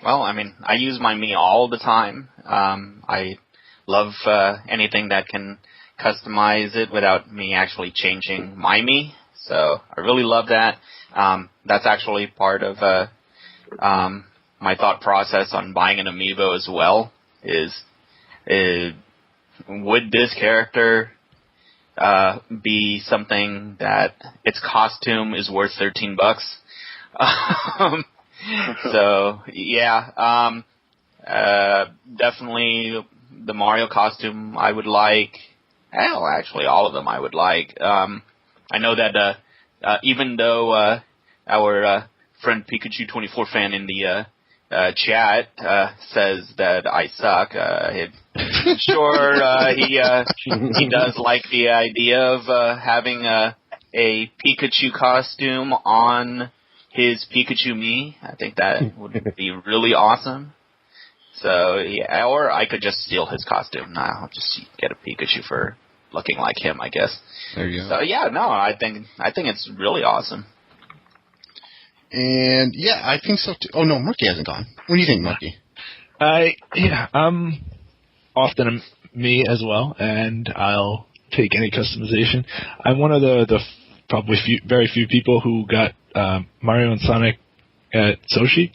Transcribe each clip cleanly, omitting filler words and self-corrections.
Well, I mean, I use my Mii all the time. I love anything that can customize it without me actually changing my Mii. So I really love that. That's actually part of my thought process on buying an amiibo as well. Would this character be something that its costume is worth $13? So yeah, definitely the Mario costume I would like. Hell, actually, all of them I would like. I know that even though our friend Pikachu24 fan in the chat says that I suck, he does like the idea of having a Pikachu costume on his Pikachu Mii. I think that would be really awesome. So yeah, or I could just steal his costume. No, I'll just get a Pikachu for looking like him, I guess. There you go. So yeah, no, I think it's really awesome. And yeah, I think so too. Oh no, Merky hasn't gone. What do you think, Merky? I'm often me as well, and I'll take any customization. I'm one of the probably very few people who got Mario and Sonic at Sochi,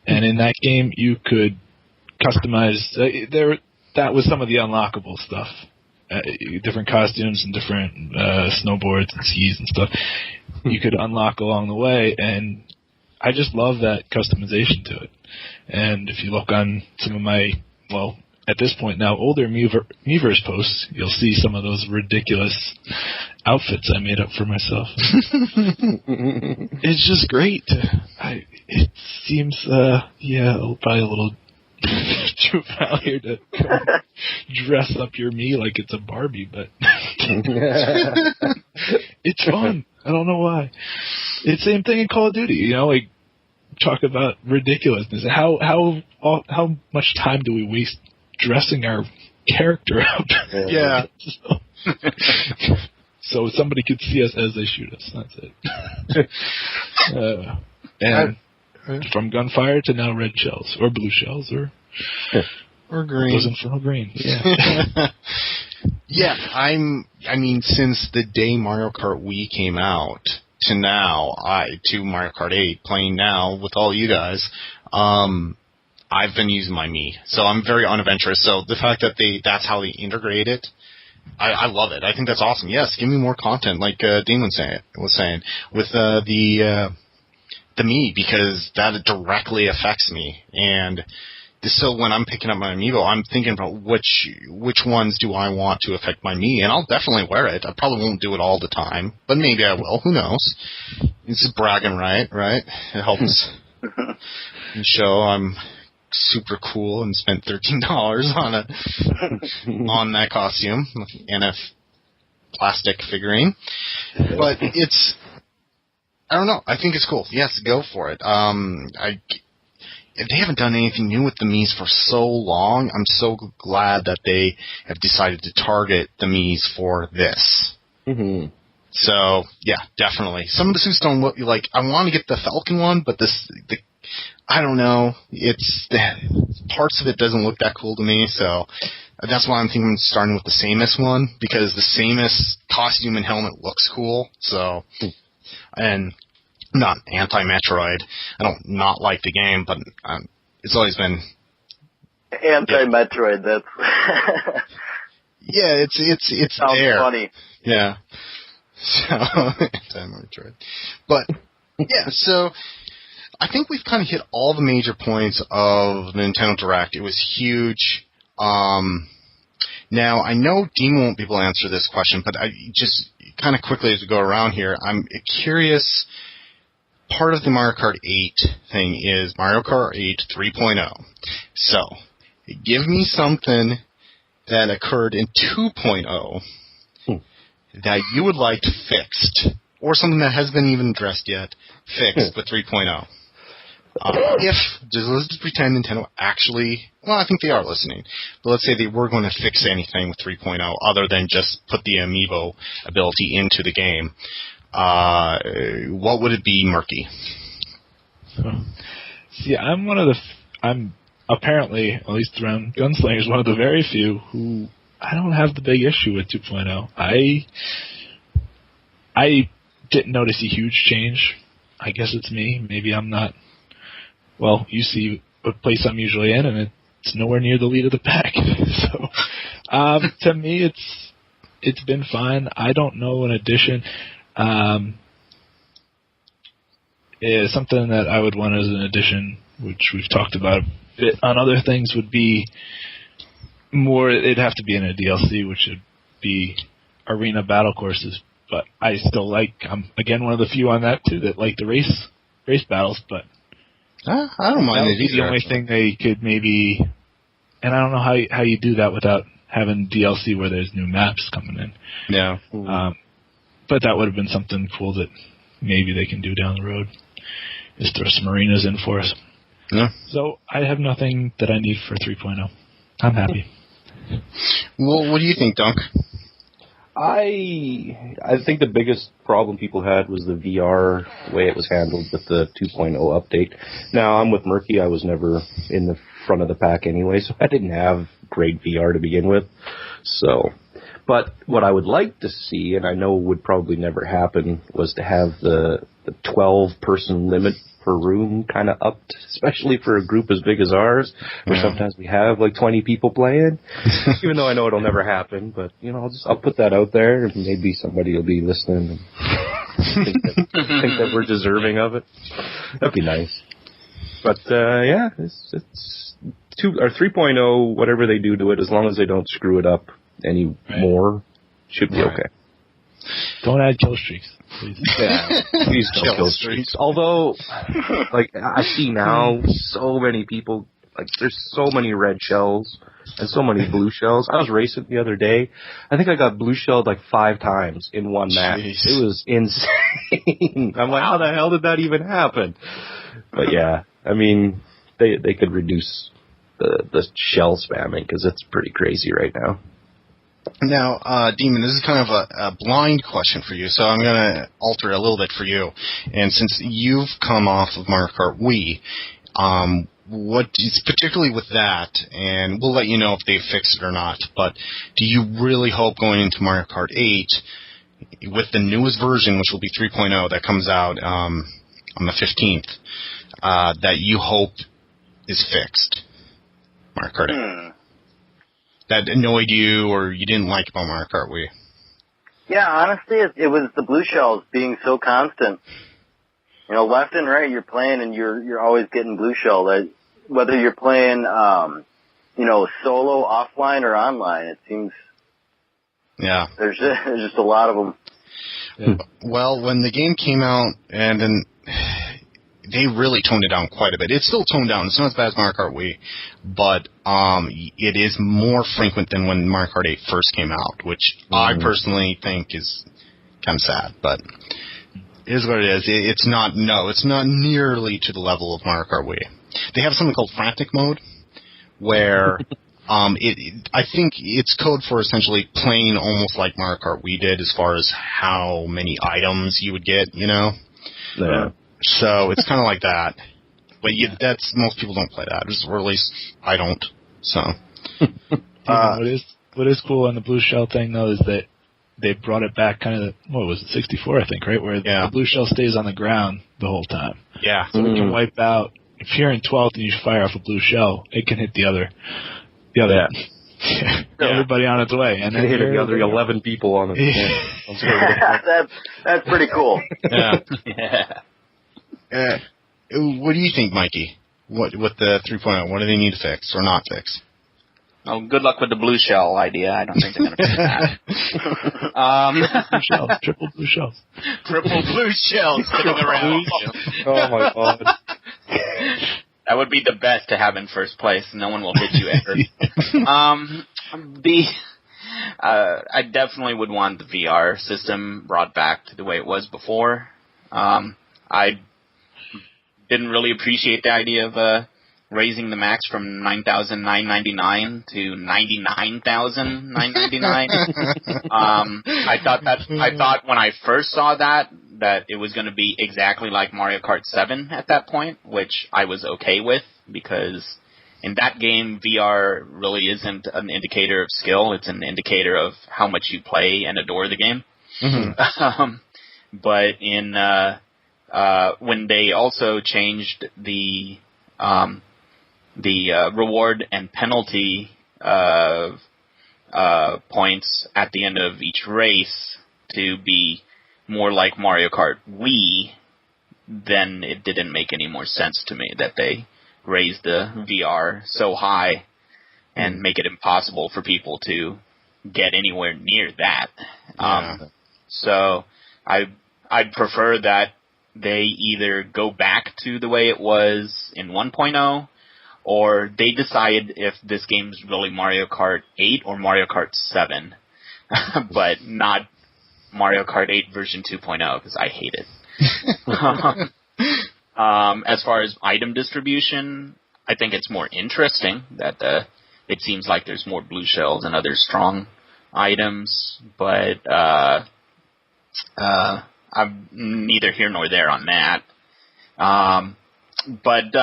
and in that game you could customize. That was some of the unlockable stuff. Different costumes and different snowboards and skis and stuff you could unlock along the way, and I just love that customization to it. And if you look on some of my, well, at this point now, older Miiverse posts, you'll see some of those ridiculous outfits I made up for myself. It's just great. It seems, probably a little too familiar to dress up your Mii like it's a Barbie, but it's fun. I don't know why. It's the same thing in Call of Duty, like talk about ridiculousness. How much time do we waste dressing our character up? Yeah. So somebody could see us as they shoot us. That's it. And from gunfire to now red shells, or blue shells, or green. Those infernal green. Yeah. Yeah, I mean, since the day Mario Kart Wii came out to now, to Mario Kart 8, playing now with all you guys, I've been using my Mii. So I'm very unadventurous. So the fact that that's how they integrate it, I love it. I think that's awesome. Yes, give me more content, like Dean was saying, with the Mii, because that directly affects me. And so when I'm picking up my amiibo, I'm thinking about which ones do I want to affect my Mii, and I'll definitely wear it. I probably won't do it all the time, but maybe I will. Who knows? It's bragging right? It helps show I'm super cool and spent $13 on that costume and a plastic figurine. But I don't know. I think it's cool. Yes, go for it. They haven't done anything new with the Miis for so long. I'm so glad that they have decided to target the Miis for this. Mm-hmm. So, yeah, definitely. Some of the suits don't look like... I want to get the Falcon one, but I don't know. Parts of it doesn't look that cool to me, so that's why I'm thinking starting with the Samus one, because the Samus costume and helmet looks cool, so... And... not anti-Metroid. I don't not like the game, but it's always been anti-Metroid. That's yeah, it's sounds there. Funny. Yeah, so anti-Metroid. But yeah, so I think we've kind of hit all the major points of the Nintendo Direct. It was huge. Now I know Dean won't be able to answer this question, but I just kind of quickly as we go around here, I'm curious. Part of the Mario Kart 8 thing is Mario Kart 8 3.0. So, give me something that occurred in 2.0 that you would like fixed, or something that hasn't been even addressed yet, fixed with 3.0. Let's just pretend Nintendo actually, well, I think they are listening, but let's say they were going to fix anything with 3.0 other than just put the amiibo ability into the game. What would it be, Merky? See, I'm one of I'm apparently, at least around Gunslingers, one of the very few who I don't have the big issue with 2.0. I didn't notice a huge change. I guess it's me. Maybe I'm not. Well, you see a place I'm usually in, and it's nowhere near the lead of the pack. So, to me, it's been fine. I don't know an addition. Something that I would want as an addition, which we've talked about a bit on other things, would be more. It'd have to be in a DLC, which would be arena battle courses. But I still I'm again one of the few on that too that like the race battles. But I don't mind it either. The only thing they could maybe, and I don't know how you do that without having DLC where there's new maps coming in. Yeah. But that would have been something cool that maybe they can do down the road, is throw some arenas in for us. Yeah. So I have nothing that I need for 3.0. I'm happy. Well, what do you think, Dunk? I think the biggest problem people had was the VR, the way it was handled with the 2.0 update. Now, I'm with Merky. I was never in the front of the pack anyway, so I didn't have great VR to begin with. So, but what I would like to see, and I know would probably never happen, was to have the 12-person limit per room kind of upped, especially for a group as big as ours, where sometimes we have like 20 people playing. Even though I know it'll never happen, but you know, I'll put that out there, and maybe somebody will be listening and think that we're deserving of it. That'd be nice. But yeah, it's 3.0, whatever they do to it, as long as they don't screw it up any more, should be okay. Don't add kill streaks, please. Yeah, please don't kill streaks. Although, like, I see now so many people, like, there's so many red shells and so many blue shells. I was racing the other day. I think I got blue shelled like 5 times in one match. Jeez. It was insane. I'm like, how the hell did that even happen? But yeah, I mean, they could reduce the shell spamming, because it's pretty crazy right now. Now, Demon, this is kind of a blind question for you, so I'm going to alter it a little bit for you. And since you've come off of Mario Kart Wii, what is particularly with that, and we'll let you know if they fix it or not, but do you really hope going into Mario Kart 8, with the newest version, which will be 3.0, that comes out on the 15th, that you hope is fixed? Mario Kart 8. That annoyed you or you didn't like about Mario Kart Wii? Yeah, honestly, it was the blue shells being so constant. You know, left and right you're playing and you're always getting blue shell. Whether you're playing, you know, solo, offline, or online, it seems. Yeah. There's just a lot of them. Yeah. Well, when the game came out, and then they really toned it down quite a bit. It's still toned down. It's not as bad as Mario Kart Wii, but it is more frequent than when Mario Kart 8 first came out, which I personally think is kind of sad, but it is what it is. It's not nearly to the level of Mario Kart Wii. They have something called Frantic Mode, where I think it's code for essentially playing almost like Mario Kart Wii did, as far as how many items you would get, you know? Yeah. So it's kind of like that, but that's most people don't play that, or at least I don't. So, what is cool on the blue shell thing though is that they brought it back kind of. What was it, 64? I think, right, where the blue shell stays on the ground the whole time. Yeah, so it can wipe out. If you're in 12th and you fire off a blue shell, it can hit the other. Everybody on its way, and then hit the other 11 people on it. That's pretty cool. Yeah. What do you think, Mikey? What with the 3.0? What do they need to fix or not fix? Oh, good luck with the blue shell idea. I don't think they're going to fix that. Blue shells, triple blue shells. Triple blue shells sitting around. Oh my god. That would be the best to have in first place. No one will hit you ever. I definitely would want the VR system brought back to the way it was before. I didn't really appreciate the idea of raising the max from 9,999 to 99,999. I thought when I first saw that it was going to be exactly like Mario Kart 7 at that point, which I was okay with, because in that game, VR really isn't an indicator of skill. It's an indicator of how much you play and adore the game. Mm-hmm. But in when they also changed the reward and penalty points at the end of each race to be more like Mario Kart Wii, then it didn't make any more sense to me that they raised the VR so high and make it impossible for people to get anywhere near that. So I'd prefer that they either go back to the way it was in 1.0, or they decide if this game is really Mario Kart 8 or Mario Kart 7, but not Mario Kart 8 version 2.0, because I hate it. As far as item distribution, I think it's more interesting that it seems like there's more blue shells and other strong items, but I'm neither here nor there on that. But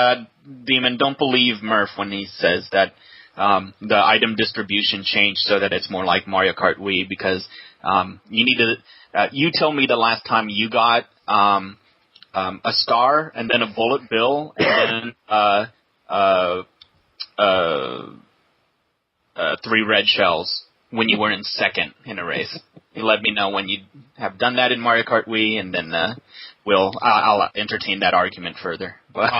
Demon, don't believe Murph when he says that the item distribution changed so that it's more like Mario Kart Wii, because you need to. You tell me the last time you got a star and then a bullet bill and then 3 red shells when you were in second in a race. You let me know when you have done that in Mario Kart Wii, and then I'll entertain that argument further. But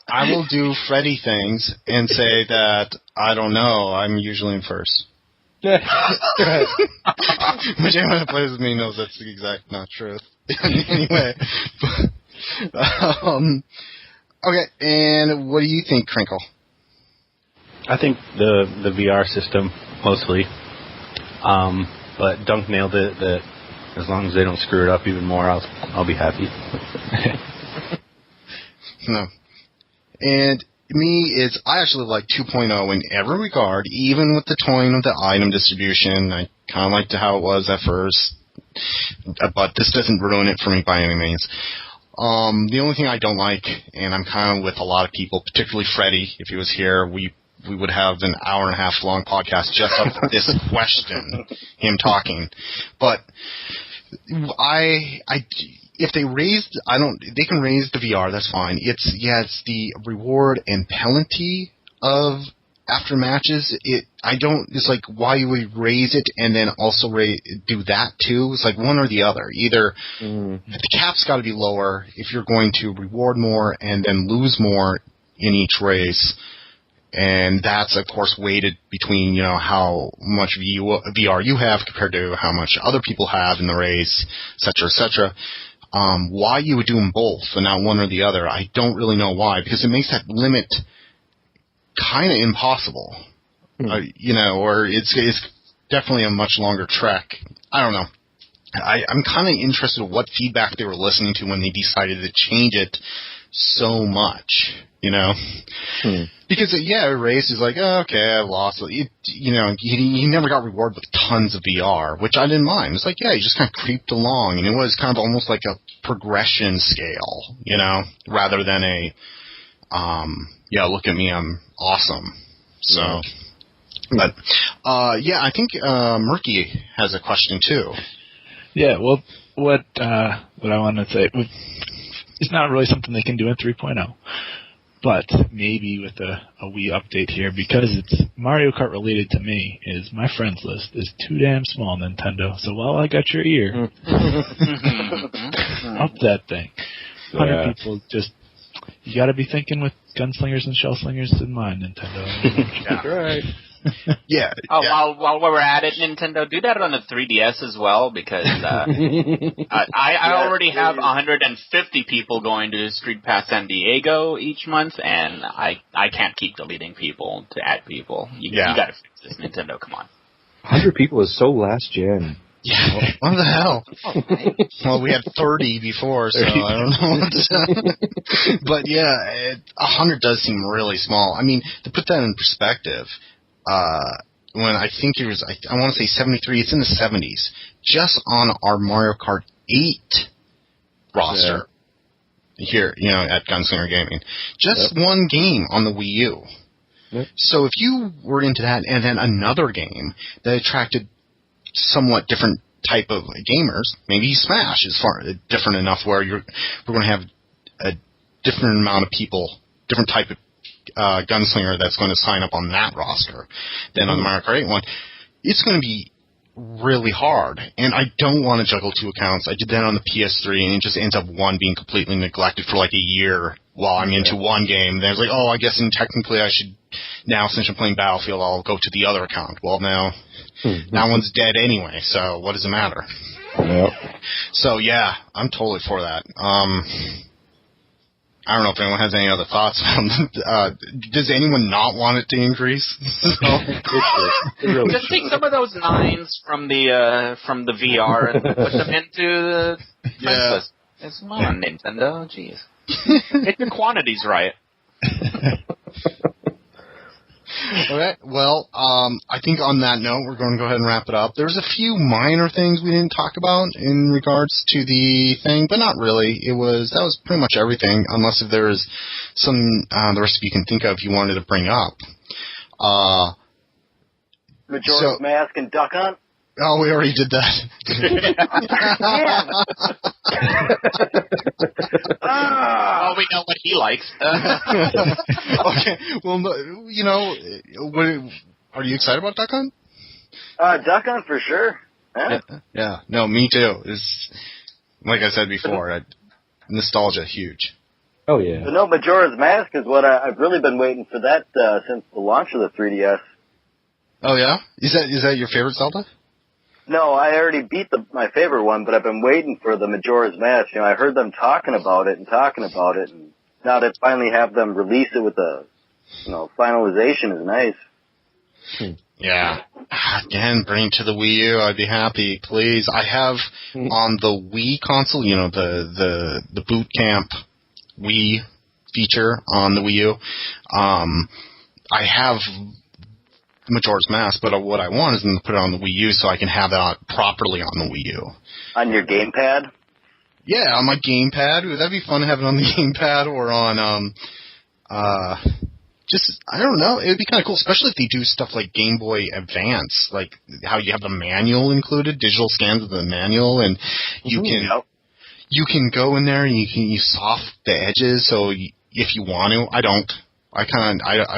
I will do Freddy things and say that I don't know. I'm usually in first. Which anyone who plays with me knows that's the exact not truth. Anyway, okay. And what do you think, Crinkle? I think the VR system mostly. But Dunk nailed it. That as long as they don't screw it up even more, I'll be happy. No. And me, I actually like 2.0 in every regard, even with the toying of the item distribution. I kind of liked how it was at first, but this doesn't ruin it for me by any means. The only thing I don't like, and I'm kind of with a lot of people, particularly Freddie, if he was here, we would have an hour and a half long podcast just on this question, him talking. But if they raised, they can raise the VR, that's fine. It's the reward and penalty of after matches. It's like why you would raise it and then also do that too. It's like one or the other. Either the cap's got to be lower if you're going to reward more and then lose more in each race. And that's, of course, weighted between, how much VR you have compared to how much other people have in the race, et cetera, et cetera. Why you would do them both and not one or the other, I don't really know why, because it makes that limit kind of impossible. Or it's definitely a much longer trek. I don't know. I'm kind of interested in what feedback they were listening to when they decided to change it so much, Because, a race is like, okay, I lost. He never got rewarded with tons of VR, which I didn't mind. It's like, he just kind of creeped along, and it was kind of almost like a progression scale, rather than a, look at me, I'm awesome. So, but, I think Merky has a question, too. Yeah, well, what I wanted to say, it's not really something they can do in 3.0. But maybe with a Wii update here, because it's Mario Kart related to me, is my friends list is too damn small, Nintendo. So while I got your ear, up that thing. 100 people, you got to be thinking with Gunslingers and Shellslingers in mind, Nintendo. That's right. While we're at it, Nintendo, do that on the 3DS as well, because I already have 150 people going to Street Pass San Diego each month, and I can't keep deleting people to add people. You got to fix this, Nintendo. Come on. 100 people is so last gen. Yeah, what the hell? Well, we had 30 before, so I don't know what to But yeah, 100 does seem really small. I mean, to put that in perspective, when I think it was, I want to say 73, it's in the 70s, just on our Mario Kart 8 roster here, at Gunslinger Gaming. Just one game on the Wii U. Yep. So if you were into that, and then another game that attracted somewhat different type of gamers, maybe Smash is different enough where we're going to have a different amount of people, different type of gunslinger that's going to sign up on that roster than on the Mario Kart 8 one. It's going to be really hard, and I don't want to juggle two accounts. I did that on the PS3, and it just ends up one being completely neglected for like a year while I'm into one game. Then I was like, I guess technically I should, now since I'm playing Battlefield, I'll go to the other account. Well, now that one's dead anyway, so what does it matter? Yep. So yeah, I'm totally for that. I don't know if anyone has any other thoughts. Does anyone not want it to increase? Just take some of those 9s from the VR and put them into the Princess. Come on, Nintendo, jeez. Get your quantities right. Okay, well, I think on that note, we're going to go ahead and wrap it up. There's a few minor things we didn't talk about in regards to the thing, but not really. That was pretty much everything, unless if there was some the rest of you can think of you wanted to bring up. Majora's Mask and Duck Hunt? Oh, we already did that. Oh, we know what he likes. Okay, well, are you excited about Duck Hunt? Duck Hunt for sure. Yeah. No, me too. It's, like I said before, nostalgia, huge. Oh, yeah. But no, Majora's Mask is what I've really been waiting for that since the launch of the 3DS. Oh, yeah? Is that your favorite Zelda? No, I already beat my favorite one, but I've been waiting for the Majora's Mask. I heard them talking about it, and now to finally have them release it with the, finalization is nice. Yeah. Again, bring it to the Wii U. I'd be happy, please. I have on the Wii console, the boot camp Wii feature on the Wii U. I have Majora's Mask, but what I want is them to put it on the Wii U so I can have that properly on the Wii U. On your gamepad? Yeah, on my gamepad. That'd be fun to have it on the gamepad or on, I don't know. It would be kind of cool, especially if they do stuff like Game Boy Advance, like how you have the manual included, digital scans of the manual, and you can go in there and you soft the edges, so if you want to. I don't. I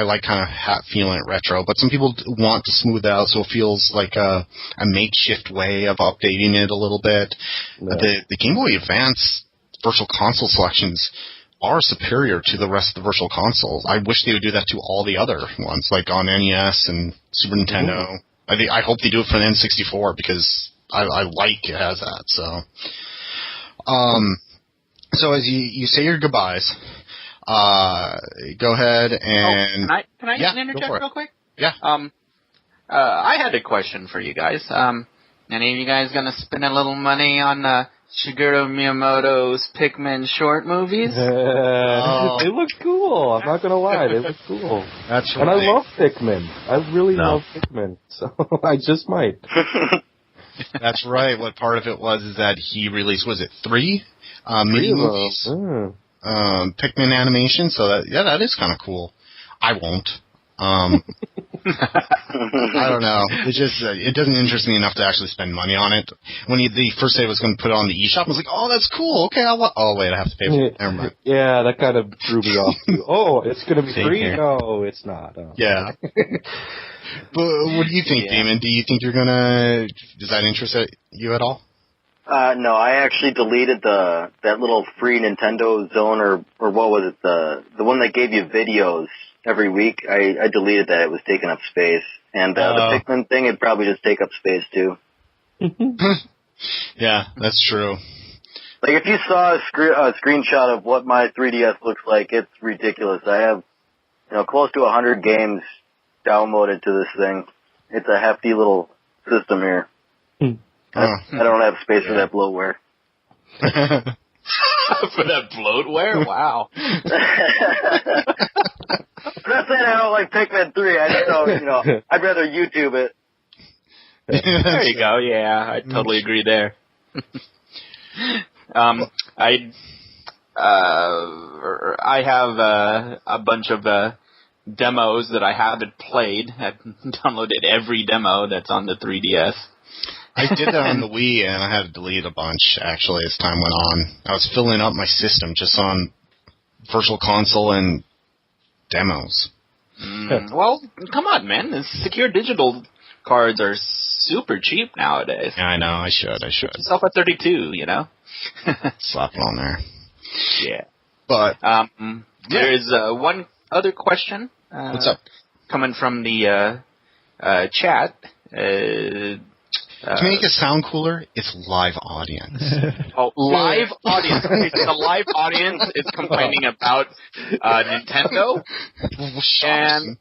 like kind of feeling it retro, but some people want to smooth it out so it feels like a makeshift way of updating it a little bit. Yeah. The Game Boy Advance Virtual Console selections are superior to the rest of the Virtual Consoles. I wish they would do that to all the other ones, like on NES and Super Nintendo. I hope they do it for the N64 because I like it has that. So as you say your goodbyes. Go ahead and... Can I interject real quick? Yeah. I had a question for you guys. Any of you guys gonna spend a little money on Shigeru Miyamoto's Pikmin short movies? They look cool. I'm not gonna lie, they look cool. That's right. And I love Pikmin. I really love Pikmin, so I just might. That's right. What part of it is that he released, was it 3 mini movies? Pikmin animation, so that is kind of cool. I won't. I don't know. It doesn't interest me enough to actually spend money on it. When they first said it was going to put it on the eShop, I was like, oh, that's cool. Okay, wait, I have to pay for it. Never mind. Yeah, that kind of threw me off. Oh, it's going to be free? No, it's not. Oh. Yeah. But what do you think, Damon? Do you think does that interest you at all? No, I actually deleted that little free Nintendo zone, or what was it, the one that gave you videos every week. I deleted that. It was taking up space. And the Pikmin thing, it'd probably just take up space too. Yeah, that's true. Like if you saw a screenshot of what my 3DS looks like, it's ridiculous. I have, close to 100 games downloaded to this thing. It's a hefty little system here. I don't have space for that bloatware. For that bloatware? Wow. I'm not saying I don't like Pikmin 3. I just don't, I'd rather YouTube it. There you go. Yeah, I totally agree there. I have a bunch of demos that I haven't played. I've downloaded every demo that's on the 3DS. I did that on the Wii, and I had to delete a bunch, actually, as time went on. I was filling up my system just on Virtual Console and demos. Well, come on, man. The secure digital cards are super cheap nowadays. Yeah, I know. I should. Get yourself a 32, Slap it on there. Yeah. But there is one other question. What's up? Coming from the chat. To make it sound cooler, it's live audience. Oh, live audience. The live audience is complaining about Nintendo and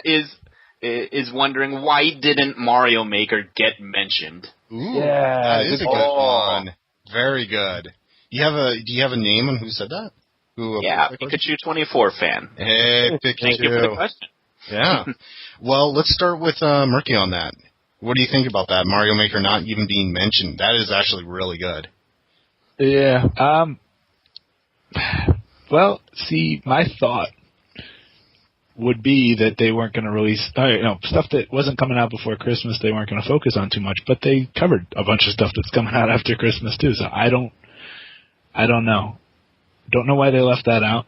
is wondering why didn't Mario Maker get mentioned? Ooh, that is a good one. Very good. Do you have a name on who said that? Pikachu24 fan. Hey, Pikachu. Thank you for the question. Yeah. Well, let's start with Merky on that. What do you think about that? Mario Maker not even being mentioned. That is actually really good. Yeah. Well, see, my thought would be that they weren't going to release stuff that wasn't coming out before Christmas. They weren't going to focus on too much, but they covered a bunch of stuff that's coming out after Christmas too. So I don't know. Don't know why they left that out.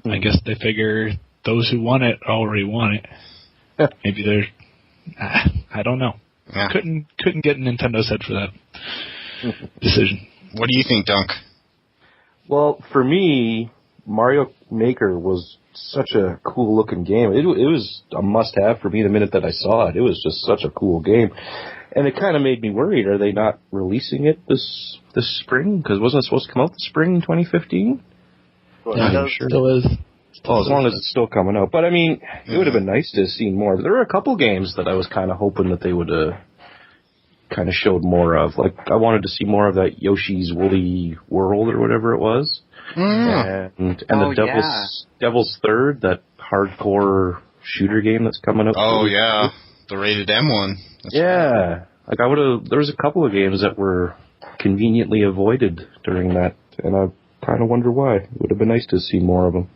I guess they figure those who want it already want it. Maybe they're. I don't know. Yeah. Couldn't get Nintendo's head for that decision. What do you think, Dunk? Well, for me, Mario Maker was such a cool looking game. It was a must have for me the minute that I saw it. It was just such a cool game. And it kind of made me worried. Are they not releasing it this spring? Because wasn't it supposed to come out this spring in 2015? Well, Yeah, sure. Still is. Well, as long as it's still coming out. But, I mean, it would have been nice to have seen more. There were a couple games that I was kind of hoping that they would have kind of showed more of. Like, I wanted to see more of that Yoshi's Woolly World or whatever it was. And the Devil's Third, that hardcore shooter game that's coming up. Oh, yeah. The rated M one. That's right. Like, there was a couple of games that were conveniently avoided during that, and I kind of wonder why. It would have been nice to see more of them.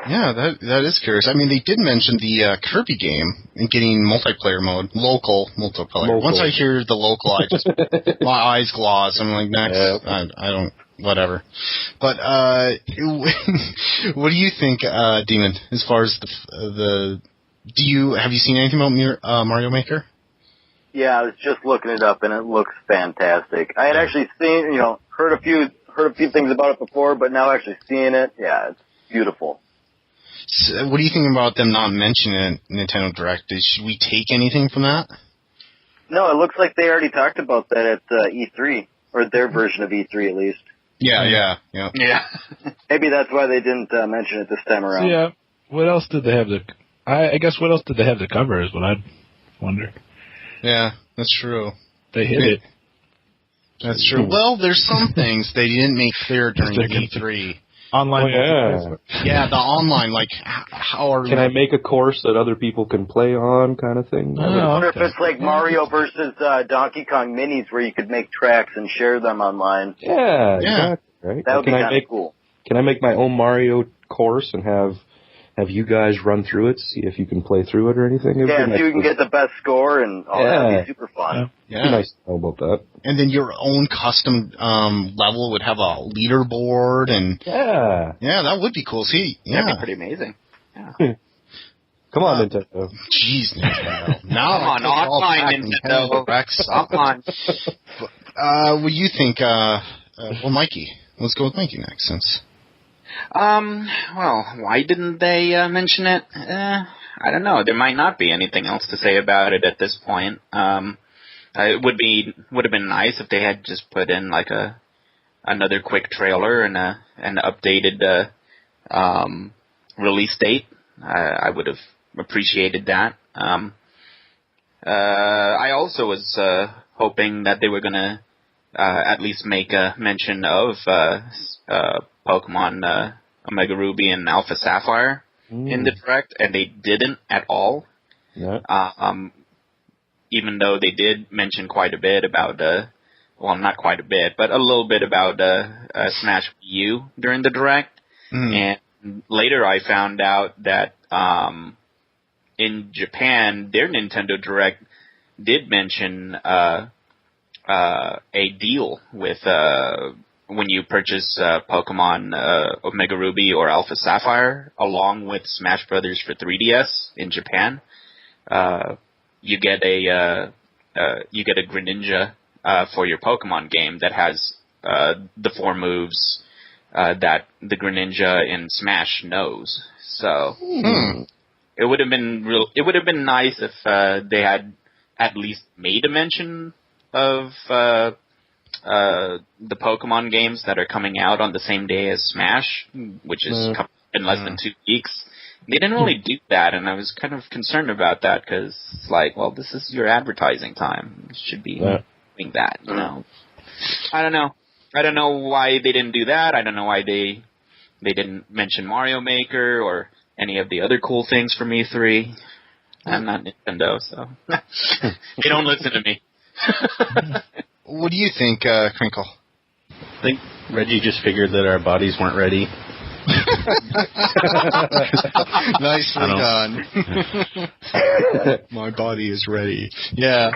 Yeah, that is curious. I mean, they did mention the Kirby game and getting multiplayer mode, local multiplayer. Once I hear the local, I just my eyes gloss. I'm like, next. Yeah. I don't. Whatever. But what do you think, Demon? As far as have you seen anything about Mario Maker? Yeah, I was just looking it up, and it looks fantastic. I had actually seen, heard a few things about it before, but now actually seeing it, yeah, it's beautiful. So what do you think about them not mentioning it in Nintendo Direct? Should we take anything from that? No, it looks like they already talked about that at E3, or their version of E3 at least. Yeah. Maybe that's why they didn't mention it this time around. Yeah. What else did they have to? I guess what else did they have to cover is what I'd wonder. Yeah, that's true. They hit it. That's true. Well, there's some things they didn't make clear during E3. Online. Yeah, the online, like, how are... Can I make a course that other people can play on kind of thing? I wonder if it's like Mario versus Donkey Kong minis where you could make tracks and share them online. Yeah. Exactly, right? That would be kind of cool. Can I make my own Mario course and have you guys run through it, see if you can play through it or anything? Yeah, so you can get the best score, and that would be super fun. Yeah. It'd be nice to know about that. And then your own custom level would have a leaderboard, and yeah, that would be cool. See, that'd be pretty amazing. Yeah. Come on, Nintendo. Jeez, Nintendo. Now come on, Nintendo. Come on. What do you think? Well, Mikey. Let's go with Mikey next, since. Well, why didn't they mention it? I don't know. There might not be anything else to say about it at this point. It would have been nice if they had just put in like another quick trailer and an updated release date. I would have appreciated that. I also was hoping that they were going to at least make a mention of Pokemon Omega Ruby and Alpha Sapphire in the Direct, and they didn't at all. Yeah. Even though they did mention quite a bit about, well, not quite a bit, but a little bit about Smash U during the Direct. And later I found out that in Japan, their Nintendo Direct did mention a deal with when you purchase Pokemon Omega Ruby or Alpha Sapphire along with Smash Brothers for 3DS in Japan. You get a Greninja for your Pokemon game that has the 4 moves that the Greninja in Smash knows. So it would have been It would have been nice if they had at least made a mention of the Pokemon games that are coming out on the same day as Smash, which is in less than 2 weeks. They didn't really do that, and I was kind of concerned about that because, like, well, this is your advertising time. You should be doing that, you know. I don't know. I don't know why they didn't do that. I don't know why they didn't mention Mario Maker or any of the other cool things from E3. I'm not Nintendo, so they don't listen to me. What do you think, Crinkle? I think Reggie just figured that our bodies weren't ready. Nicely done. My body is ready. Yeah.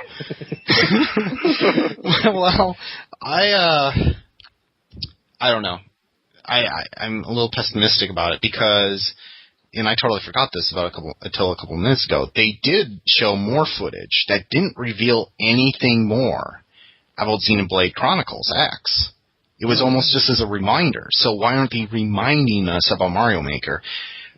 Well, I don't know. I'm a little pessimistic about it because, and I totally forgot this until a couple minutes ago. They did show more footage that didn't reveal anything more about Xenoblade Chronicles X. It was almost just as a reminder. So why aren't they reminding us about Mario Maker?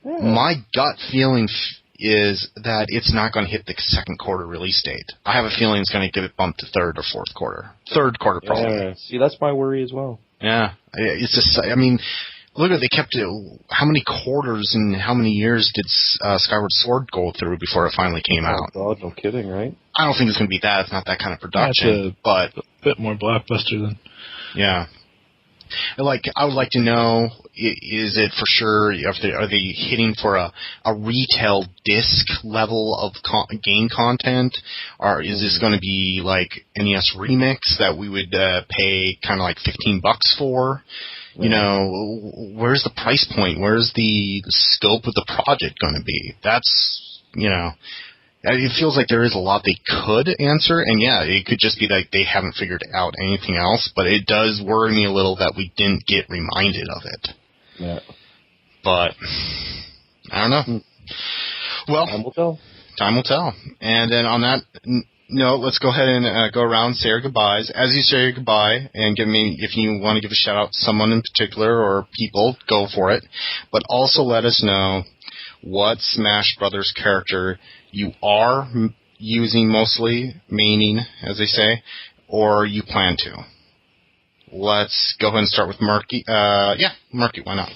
My gut feeling is that it's not going to hit the second quarter release date. I have a feeling it's going to get it bumped to third or fourth quarter. Third quarter, probably. Yeah, see, that's my worry as well. Yeah. It's just, I mean, look at, they kept it, how many quarters and how many years did Skyward Sword go through before it finally came out? Oh, God, no kidding, right? I don't think it's going to be that. It's not that kind of production. But a bit more blockbuster than... Yeah. I would like to know, is it for sure, are they hitting for a retail disc level of game content? Or is this going to be like NES Remix that we would pay kind of like $15 for? You know, where's the price point? Where's the scope of the project going to be? That's, you know... It feels like there is a lot they could answer, and yeah, it could just be like they haven't figured out anything else, but it does worry me a little that we didn't get reminded of it. Yeah. But, I don't know. Well, time will tell. Time will tell. And then on that note, let's go ahead and go around and say our goodbyes. As you say your goodbye, and give me, if you want to give a shout out to someone in particular or people, go for it. But also let us know what Smash Brothers character you are using mostly, maining, as they say, or you plan to. Let's go ahead and start with Merky. Merky, why not?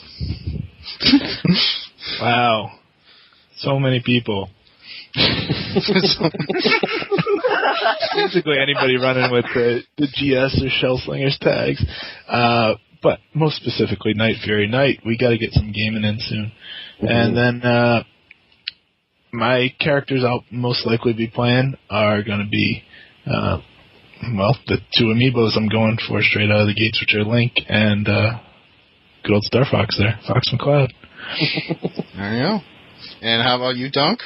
Wow. So many people. Basically anybody running with the GS or Shellslingers tags. But most specifically, Night Fury Knight. We got to get some gaming in soon. And then my characters I'll most likely be playing are going to be, the 2 amiibos I'm going for straight out of the gates, which are Link and good old Star Fox there, Fox McCloud. There you go. And how about you, Dunk?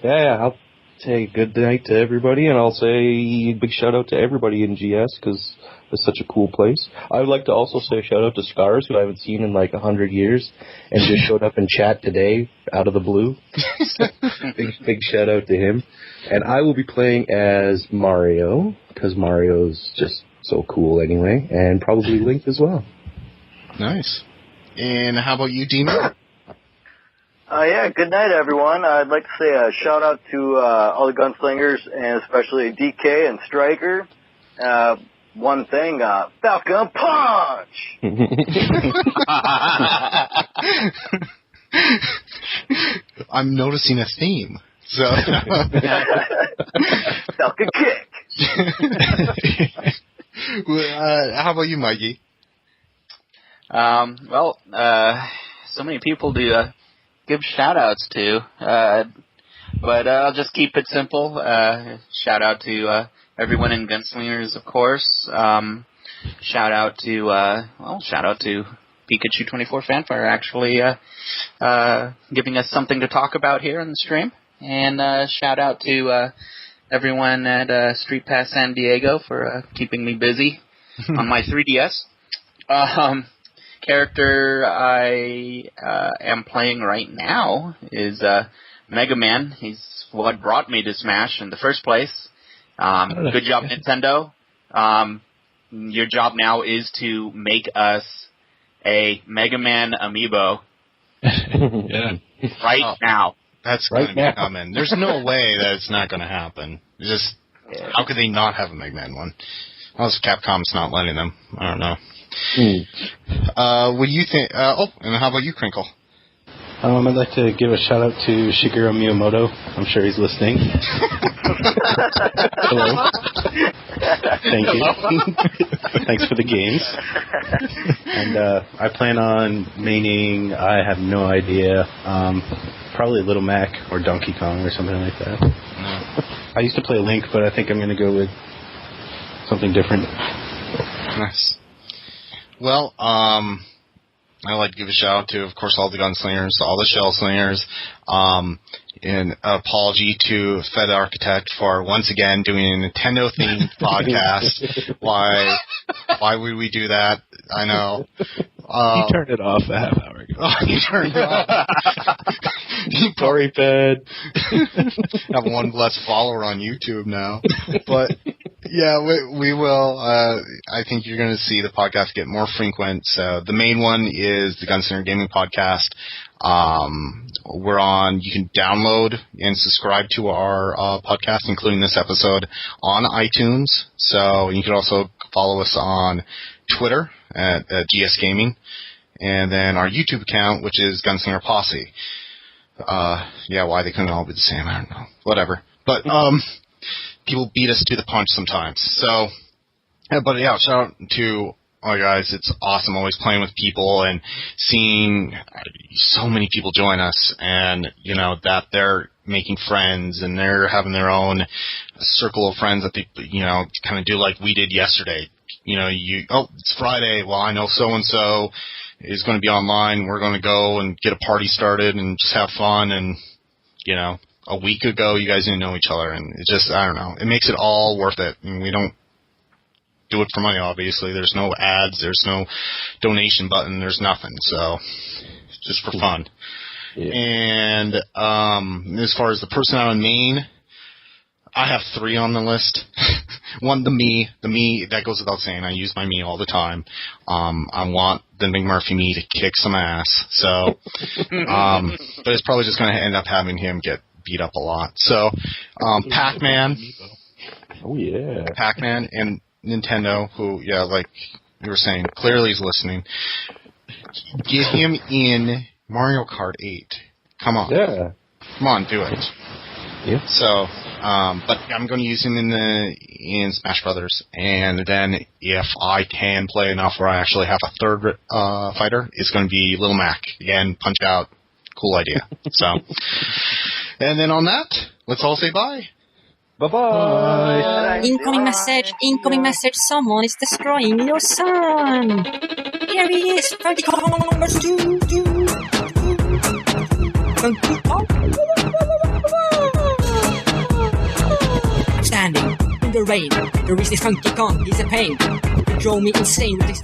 Yeah, I'll say good night to everybody, and I'll say big shout out to everybody in GS because it's such a cool place. I would like to also say a shout out to Scars, who I haven't seen in like 100 years, and just showed up in chat today out of the blue. big shout out to him. And I will be playing as Mario because Mario's just so cool anyway, and probably Link as well. Nice. And how about you, Demon? Good night, everyone. I'd like to say a shout out to all the Gunslingers, and especially DK and Striker. One thing, Falcon Punch! I'm noticing a theme. So, suck a kick. How about you, Mikey? So many people to give shout-outs to, but I'll just keep it simple. Shout-out to everyone in Gunslingers, of course. Shout-out to Pikachu 24 Fanfare, actually giving us something to talk about here in the stream. And shout-out to everyone at Street Pass San Diego for keeping me busy on my 3DS. Character I am playing right now is Mega Man. He's what brought me to Smash in the first place. Good job, Nintendo. Your job now is to make us a Mega Man amiibo. Yeah. Now. That's going to be coming. There's no way that it's not going to happen. Just how could they not have a Mega Man one? Unless Capcom's not letting them. I don't know. What do you think? And how about you, Crinkle? I'd like to give a shout out to Shigeru Miyamoto. I'm sure he's listening. Hello. Thank you. Thanks for the games. And I plan on maining, I have no idea, probably Little Mac or Donkey Kong or something like that. No. I used to play Link, but I think I'm going to go with something different. Nice. Well, I'd like to give a shout out to, of course, all the Gunslingers, all the Shellslingers, and apology to Fed Architect for once again doing a Nintendo-themed podcast. Why would we do that? I know. He turned it off a half hour ago. Oh, he turned it off. Sorry, Fed. Have one less follower on YouTube now. But, yeah, we will. I think you're going to see the podcast get more frequent. So the main one is the Gunslinger Gaming podcast. We're on, you can download and subscribe to our podcast, including this episode, on iTunes. So you can also follow us on Twitter at GS Gaming, and then our YouTube account, which is Gunslinger Posse. Why they couldn't all be the same, I don't know. Whatever. But people beat us to the punch sometimes. So, but yeah, shout out to all you guys. It's awesome always playing with people and seeing so many people join us, and you know that they're making friends and they're having their own circle of friends that they, you know, kind of do like we did yesterday. You know, it's Friday. Well, I know so-and-so is going to be online. We're going to go and get a party started and just have fun. And, you know, a week ago, you guys didn't know each other. And it just, I don't know. It makes it all worth it. And we don't do it for money, obviously. There's no ads. There's no donation button. There's nothing. So it's just for fun. Yeah. And as far as the person out in Maine, I have 3 on the list. One, the me, that goes without saying. I use my me all the time. I want the McMurphy me to kick some ass. So, but it's probably just going to end up having him get beat up a lot. So, Pac-Man. Oh, yeah. Pac-Man and Nintendo, who, yeah, like you were saying, clearly is listening. Get him in Mario Kart 8. Come on. Yeah. Come on, do it. Yeah. So, but I'm going to use him in Smash Brothers, and then if I can play enough where I actually have a third fighter, it's going to be Little Mac. Again, Punch Out. Cool idea. So, and then on that, let's all say bye. Bye-bye. Incoming message, someone is destroying your son. Here he is, Funky Kong number 2. Funky Kong. Standing in the rain, there is this Funky Kong, he's a pain. He drove me insane with this